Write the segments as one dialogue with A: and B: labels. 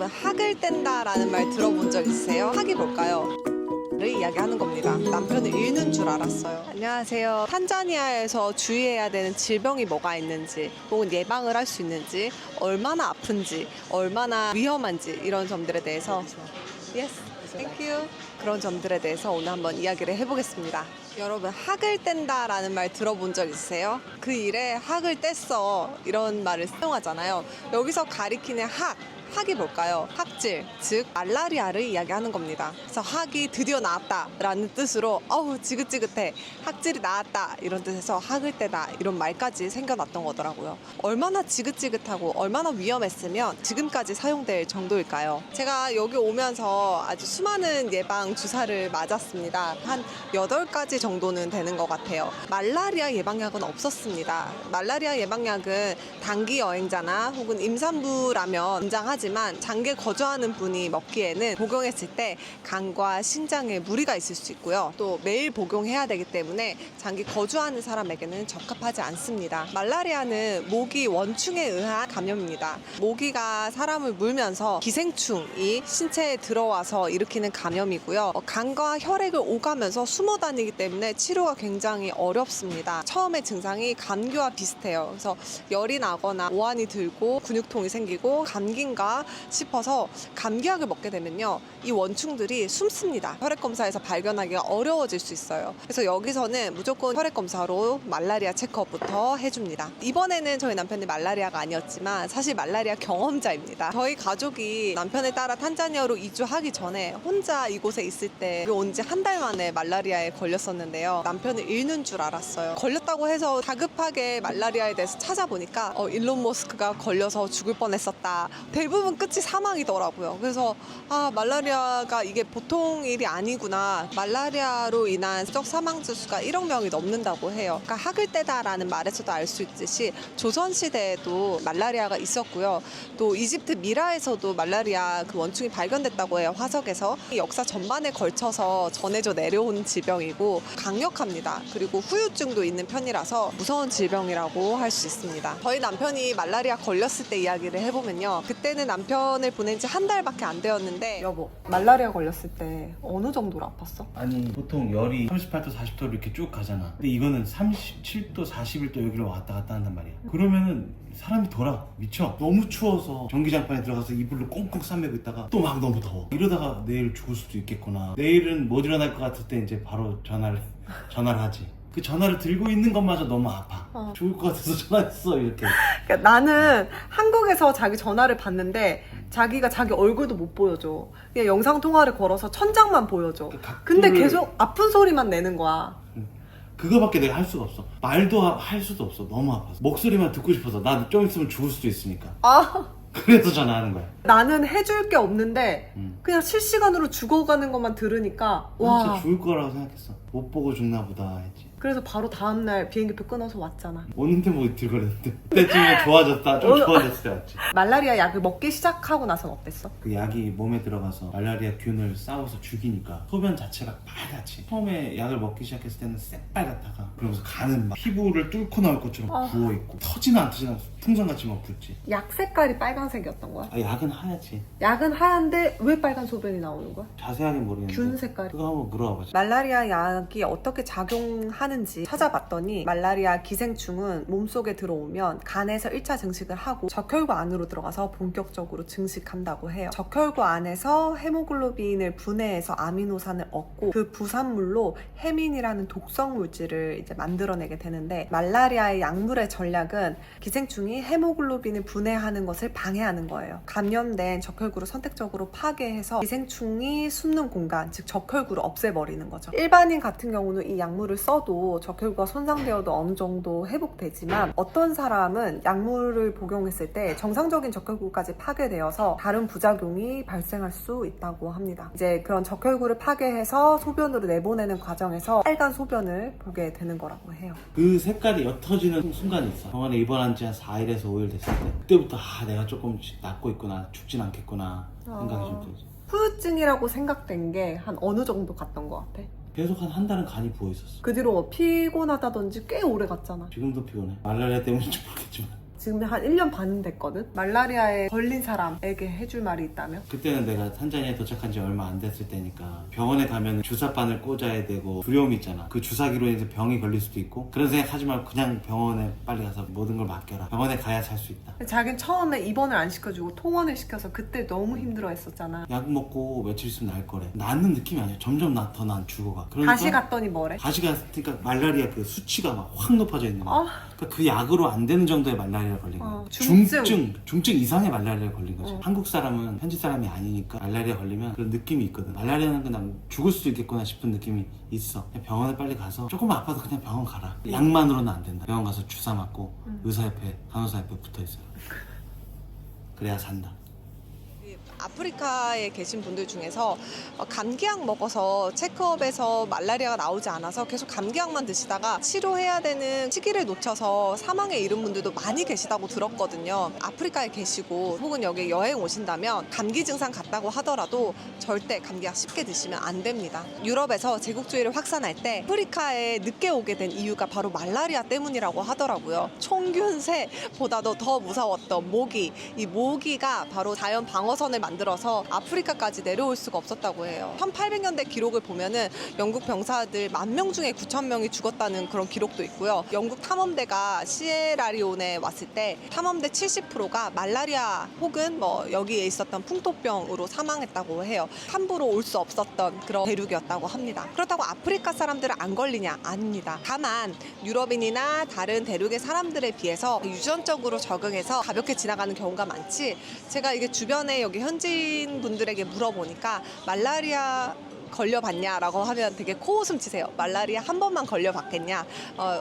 A: 여러분, 학을 뗀다라는 말 들어본 적 있으세요? 학이 뭘까요? 를 이야기하는 겁니다. 남편을 잃는 줄 알았어요. 안녕하세요. 탄자니아에서 주의해야 되는 질병이 뭐가 있는지, 혹은 예방을 할 수 있는지, 얼마나 아픈지, 얼마나 위험한지, 이런 점들에 대해서 Yes, thank you. 그런 점들에 대해서 오늘 한번 이야기를 해보겠습니다. 여러분, 학을 뗀다라는 말 들어본 적 있으세요? 그 일에 학을 뗐어, 이런 말을 사용하잖아요. 여기서 가리키는 학이 뭘까요? 학질, 즉 말라리아를 이야기하는 겁니다. 그래서 학이 드디어 나았다라는 뜻으로 어우 지긋지긋해, 학질이 나았다, 이런 뜻에서 학을 떼다, 이런 말까지 생겨났던 거더라고요. 얼마나 지긋지긋하고 얼마나 위험했으면 지금까지 사용될 정도일까요? 제가 여기 오면서 아주 수많은 예방 주사를 맞았습니다. 한 8가지 정도는 되는 것 같아요. 말라리아 예방약은 없었습니다. 말라리아 예방약은 단기 여행자나 혹은 임산부라면 권장하지만 장기에 거주하는 분이 먹기에는 복용했을 때 간과 신장에 무리가 있을 수 있고요. 또 매일 복용해야 되기 때문에 장기 거주하는 사람에게는 적합하지 않습니다. 말라리아는 모기 원충에 의한 감염입니다. 모기가 사람을 물면서 기생충이 신체에 들어와서 일으키는 감염이고요. 간과 혈액을 오가면서 숨어 다니기 때문에 치료가 굉장히 어렵습니다. 처음에 증상이 감기와 비슷해요. 그래서 열이 나거나 오한이 들고 근육통이 생기고 감기인가 싶어서 감기약을 먹게 되면요, 이 원충들이 숨습니다. 혈액검사에서 발견하기가 어려워질 수 있어요. 그래서 여기서는 무조건 혈액검사로 말라리아 체크업부터 해줍니다. 이번에는 저희 남편이 말라리아가 아니었지만 사실 말라리아 경험자입니다. 저희 가족이 남편을 따라 탄자니아로 이주하기 전에 혼자 이곳에 있을 때 온 지 한 달 만에 말라리아에 걸렸었는데요. 남편을 잃는 줄 알았어요. 걸렸다고 해서 다급하게 말라리아에 대해서 찾아보니까 일론 머스크가 걸려서 죽을 뻔했었다, 대부분 끝이 사망이더라고요. 그래서 말라리아가 이게 보통 일이 아니구나. 말라리아로 인한 적 사망 지수가 1억 명이 넘는다고 해요. 그러니까 학을 떼다라는 말에서도 알 수 있듯이 조선시대에도 말라리아가 있었고요. 또 이집트 미라에서도 말라리아 그 원충이 발견됐다고 해요. 화석에서. 이 역사 전반에 걸쳐서 전해져 내려온 질병이고 강력합니다. 그리고 후유증도 있는 편이라서 무서운 질병이라고 할 수 있습니다. 저희 남편이 말라리아 걸렸을 때 이야기를 해보면요, 그때는 남편을 보낸 지 한 달밖에 안 되었는데, 여보, 말라리아 걸렸을 때 어느 정도로 아팠어?
B: 아니 보통 열이 38도 40도로 이렇게 쭉 가잖아. 근데 이거는 37도 41도 여기로 왔다 갔다 한단 말이야. 그러면은 사람이 돌아 미쳐. 너무 추워서 전기장판에 들어가서 이불로 꽁꽁 싸매고 있다가 또 막 너무 더워. 이러다가 내일 죽을 수도 있겠구나. 내일은 못 일어날 것 같을 때 이제 바로 전화를 하지. 그 전화를 들고 있는 것마저 너무 아파. 죽을 것 같아서 전화했어, 이렇게.
A: 그러니까 나는 한국에서 자기 전화를 받는데 자기가 자기 얼굴도 못 보여줘. 그냥 영상통화를 걸어서 천장만 보여줘. 근데 계속 아픈 소리만 내는 거야.
B: 그거밖에 내가 할 수가 없어. 말도 할 수도 없어. 너무 아파서. 목소리만 듣고 싶어서. 나 좀 있으면 죽을 수도 있으니까. 그래서 전화하는 거야.
A: 나는 해줄 게 없는데 그냥 실시간으로 죽어가는 것만 들으니까
B: 진짜 죽을 거라고 생각했어. 못 보고 죽나 보다 했지.
A: 그래서 바로 다음날 비행기표 끊어서 왔잖아.
B: 오는데 뭐 이틀 걸렸는데. 그때쯤에 좋아졌다. 좀 좋아졌을 때 왔지.
A: 말라리아 약을 먹기 시작하고 나선 어땠어?
B: 그 약이 몸에 들어가서 말라리아 균을 싸워서 죽이니까 소변 자체가 빨갛지. 처음에 약을 먹기 시작했을 때는 새빨갛다가 그러면서 간은 막 피부를 뚫고 나올 것처럼 부어있고 터지나 안 터지나 풍선같이 막 붓지.
A: 약 색깔이 빨간색이었던 거야?
B: 약은 하얗지.
A: 약은 하얀데 왜 빨간 소변이 나오는 거야?
B: 자세하게 모르겠는데
A: 균 색깔이?
B: 그거 한번 물어봐보자.
A: 말라리아 약이 어떻게 작용하는지 찾아봤더니 말라리아 기생충은 몸속에 들어오면 간에서 1차 증식을 하고 적혈구 안으로 들어가서 본격적으로 증식한다고 해요. 적혈구 안에서 헤모글로빈을 분해해서 아미노산을 얻고 그 부산물로 헤민이라는 독성 물질을 이제 만들어내게 되는데, 말라리아의 약물의 전략은 기생충이 헤모글로빈을 분해하는 것을 방해하는 거예요. 감염된 적혈구를 선택적으로 파괴해서 기생충이 숨는 공간, 즉 적혈구를 없애버리는 거죠. 일반인 같은 경우는 이 약물을 써도 적혈구가 손상되어도 어느 정도 회복되지만 어떤 사람은 약물을 복용했을 때 정상적인 적혈구까지 파괴되어서 다른 부작용이 발생할 수 있다고 합니다. 이제 그런 적혈구를 파괴해서 소변으로 내보내는 과정에서 빨간 소변을 보게 되는 거라고 해요.
B: 그 색깔이 옅어지는 순간이 있어. 병원에 입원한 지 한 4일에서 5일 됐을 때, 그때부터 내가 조금씩 낫고 있구나, 죽진 않겠구나 생각이 좀 들지.
A: 후유증이라고 생각된 게 한 어느 정도 갔던 것 같아?
B: 계속 한 달은 간이 부어있었어.
A: 그 뒤로 피곤하다든지 꽤 오래 갔잖아.
B: 지금도 피곤해. 말라리아 때문인지 모르겠지만.
A: 지금 한 1년 반 됐거든? 말라리아에 걸린 사람에게 해줄 말이 있다면?
B: 그때는 내가 탄자니아에 도착한 지 얼마 안 됐을 때니까 병원에 가면 주사바늘 꽂아야 되고 두려움이 있잖아. 그 주사기로 인해서 병이 걸릴 수도 있고 그런 생각 하지 말고 그냥 병원에 빨리 가서 모든 걸 맡겨라. 병원에 가야 살 수 있다.
A: 자기는 처음에 입원을 안 시켜주고 통원을 시켜서 그때 너무 힘들어 했었잖아.
B: 약 먹고 며칠 있으면 날 거래. 낫는 느낌이 아니야. 점점 더 난 죽어가. 그러니까
A: 다시 갔더니 뭐래?
B: 다시 갔으니까 말라리아 그 수치가 막 확 높아져 있는 거야.
A: 어?
B: 그러니까 그 약으로 안 되는 정도의 말라리아 걸린 거야. 중증 이상의 말라리아 걸린 거지. 한국 사람은 현지 사람이 아니니까 말라리아 걸리면 그런 느낌이 있거든. 말라리아는 그냥 죽을 수도 있겠구나 싶은 느낌이 있어. 그냥 병원에 빨리 가서 조금 아파도 그냥 병원 가라. 약만으로는 안 된다. 병원 가서 주사 맞고 의사 옆에 간호사 옆에 붙어 있어라. 그래야 산다.
A: 아프리카에 계신 분들 중에서 감기약 먹어서 체크업에서 말라리아가 나오지 않아서 계속 감기약만 드시다가 치료해야 되는 시기를 놓쳐서 사망에 이른 분들도 많이 계시다고 들었거든요. 아프리카에 계시고 혹은 여기 여행 오신다면 감기 증상 같다고 하더라도 절대 감기약 쉽게 드시면 안 됩니다. 유럽에서 제국주의를 확산할 때 아프리카에 늦게 오게 된 이유가 바로 말라리아 때문이라고 하더라고요. 총균세보다도 더 무서웠던 모기. 이 모기가 바로 자연 방어선을 만들어서 아프리카까지 내려올 수가 없었다고 해요. 1800년대 기록을 보면은 영국 병사들 10,000명 중에 9,000명이 죽었다는 그런 기록도 있고요. 영국 탐험대가 시에라리온에 왔을 때 탐험대 70%가 말라리아 혹은 뭐 여기에 있었던 풍토병으로 사망했다고 해요. 함부로 올 수 없었던 그런 대륙이었다고 합니다. 그렇다고 아프리카 사람들은 안 걸리냐? 아닙니다. 다만 유럽인이나 다른 대륙의 사람들에 비해서 유전적으로 적응해서 가볍게 지나가는 경우가 많지, 제가 이게 주변에 여기 현지인 분들에게 물어보니까 말라리아 걸려봤냐라고 하면 되게 코웃음 치세요. 말라리아 한 번만 걸려봤겠냐?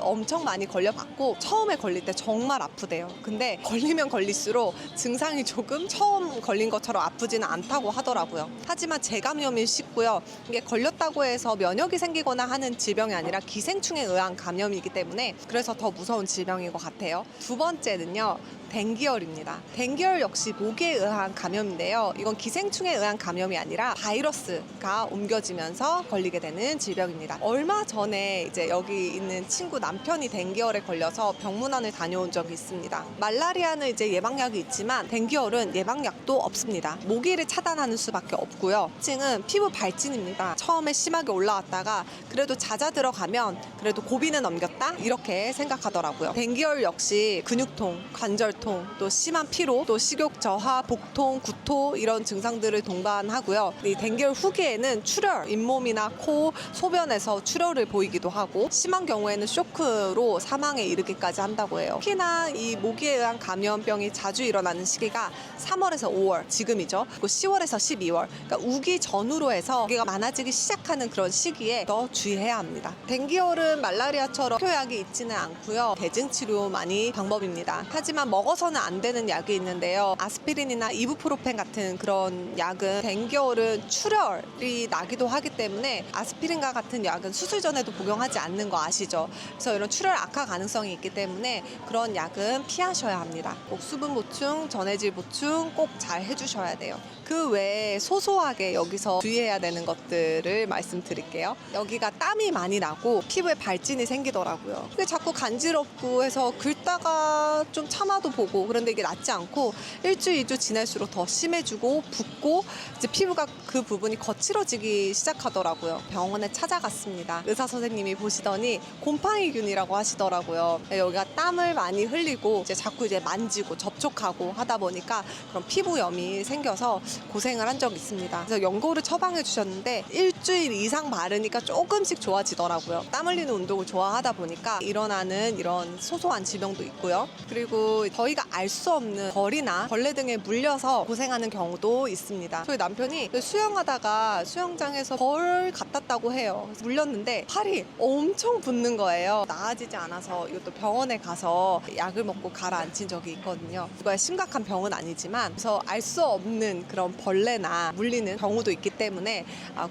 A: 엄청 많이 걸려봤고 처음에 걸릴 때 정말 아프대요. 근데 걸리면 걸릴수록 증상이 조금 처음 걸린 것처럼 아프지는 않다고 하더라고요. 하지만 재감염이 쉽고요. 이게 걸렸다고 해서 면역이 생기거나 하는 질병이 아니라 기생충에 의한 감염이기 때문에 그래서 더 무서운 질병인 것 같아요. 두 번째는요. 댕기열입니다. 댕기열 역시 모기에 의한 감염인데요. 이건 기생충에 의한 감염이 아니라 바이러스가 옮겨지면서 걸리게 되는 질병입니다. 얼마 전에 이제 여기 있는 친구 남편이 댕기열에 걸려서 병문안을 다녀온 적이 있습니다. 말라리아는 이제 예방약이 있지만 댕기열은 예방약도 없습니다. 모기를 차단하는 수밖에 없고요. 특징은 피부 발진입니다. 처음에 심하게 올라왔다가 그래도 잦아 들어가면 그래도 고비는 넘겼다? 이렇게 생각하더라고요. 댕기열 역시 근육통, 관절통, 또 심한 피로, 또 식욕 저하, 복통, 구토 이런 증상들을 동반하고요. 이 댕기열 후기에는 출혈, 잇몸이나 코, 소변에서 출혈을 보이기도 하고 심한 경우에는 쇼크로 사망에 이르기까지 한다고 해요. 특히나 이 모기에 의한 감염병이 자주 일어나는 시기가 3월에서 5월, 지금이죠. 그리고 10월에서 12월, 그러니까 우기 전후로 해서 모기가 많아지기 시작하는 그런 시기에 더 주의해야 합니다. 댕기열은 말라리아처럼 표약이 있지는 않고요. 대증치료만이 방법입니다. 하지만 먹어서는 안 되는 약이 있는데요. 아스피린이나 이부프로펜 같은 그런 약은 댕기열은 출혈이 나기도 하기 때문에 아스피린과 같은 약은 수술 전에도 복용하지 않는 거 아시죠? 그래서 이런 출혈 악화 가능성이 있기 때문에 그런 약은 피하셔야 합니다. 꼭 수분 보충, 전해질 보충 꼭 잘 해주셔야 돼요. 그 외에 소소하게 여기서 주의해야 되는 것들을 말씀드릴게요. 여기가 땀이 많이 나고 피부에 발진이 생기더라고요. 그게 자꾸 간지럽고 해서 긁다가 좀 참아도 보고 그런데 이게 낫지 않고 1주, 2주 지날수록 더 심해지고 붓고 이제 피부가 그 부분이 거칠어지기 시작하더라고요. 병원에 찾아갔습니다. 의사 선생님이 보시더니 곰팡이균이라고 하시더라고요. 여기가 땀을 많이 흘리고 이제 자꾸 이제 만지고 접촉하고 하다 보니까 그런 피부염이 생겨서 고생을 한 적이 있습니다. 그래서 연고를 처방해 주셨는데 일주일 이상 바르니까 조금씩 좋아지더라고요. 땀 흘리는 운동을 좋아하다 보니까 일어나는 이런 소소한 질병도 있고요. 그리고 저희가 알 수 없는 벌이나 벌레 등에 물려서 고생하는 경우도 있습니다. 저희 남편이 수영하다가 수영장에서 벌 같았다고 해요. 그래서 물렸는데 팔이 엄청 붓는 거예요. 나아지지 않아서 이것도 병원에 가서 약을 먹고 가라앉힌 적이 있거든요. 그거야 심각한 병은 아니지만 그래서 알 수 없는 그런 벌레나 물리는 경우도 있기 때문에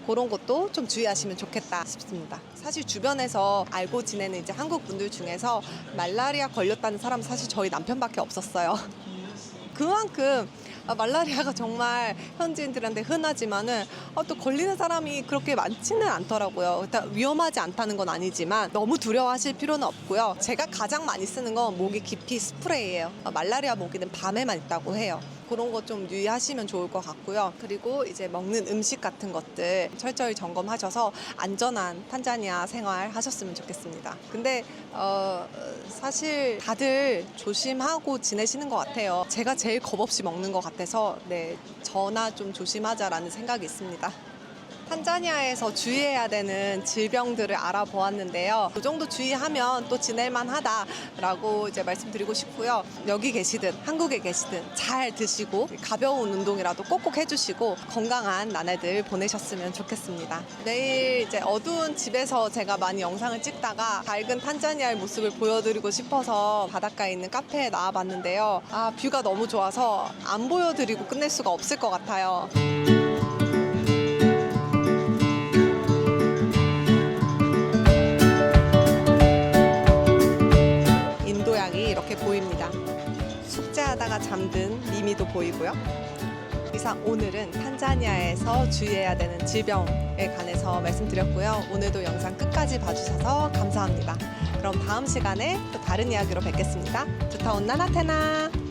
A: 그런 것도 좀 주의하시면 좋겠다 싶습니다. 사실 주변에서 알고 지내는 이제 한국 분들 중에서 말라리아 걸렸다는 사람은 사실 저희 남편밖에 없었어요. 그만큼 말라리아가 정말 현지인들한테 흔하지만은 또 걸리는 사람이 그렇게 많지는 않더라고요. 일단 위험하지 않다는 건 아니지만 너무 두려워하실 필요는 없고요. 제가 가장 많이 쓰는 건 모기 기피 스프레이예요. 말라리아 모기는 밤에만 있다고 해요. 그런 거 좀 유의하시면 좋을 것 같고요. 그리고 이제 먹는 음식 같은 것들 철저히 점검하셔서 안전한 탄자니아 생활 하셨으면 좋겠습니다. 근데 사실 다들 조심하고 지내시는 것 같아요. 제가 제일 겁없이 먹는 것 같아서 네, 저나 좀 조심하자라는 생각이 있습니다. 탄자니아에서 주의해야 되는 질병들을 알아보았는데요. 이 정도 주의하면 또 지낼만 하다라고 이제 말씀드리고 싶고요. 여기 계시든 한국에 계시든 잘 드시고 가벼운 운동이라도 꼭꼭 해주시고 건강한 나날들 보내셨으면 좋겠습니다. 내일 이제 어두운 집에서 제가 많이 영상을 찍다가 밝은 탄자니아의 모습을 보여드리고 싶어서 바닷가에 있는 카페에 나와봤는데요. 뷰가 너무 좋아서 안 보여드리고 끝낼 수가 없을 것 같아요. 이렇게 보입니다. 숙제하다가 잠든 미미도 보이고요. 이상 오늘은 탄자니아에서 주의해야 되는 질병에 관해서 말씀드렸고요. 오늘도 영상 끝까지 봐주셔서 감사합니다. 그럼 다음 시간에 또 다른 이야기로 뵙겠습니다. 좋다 온나나테나.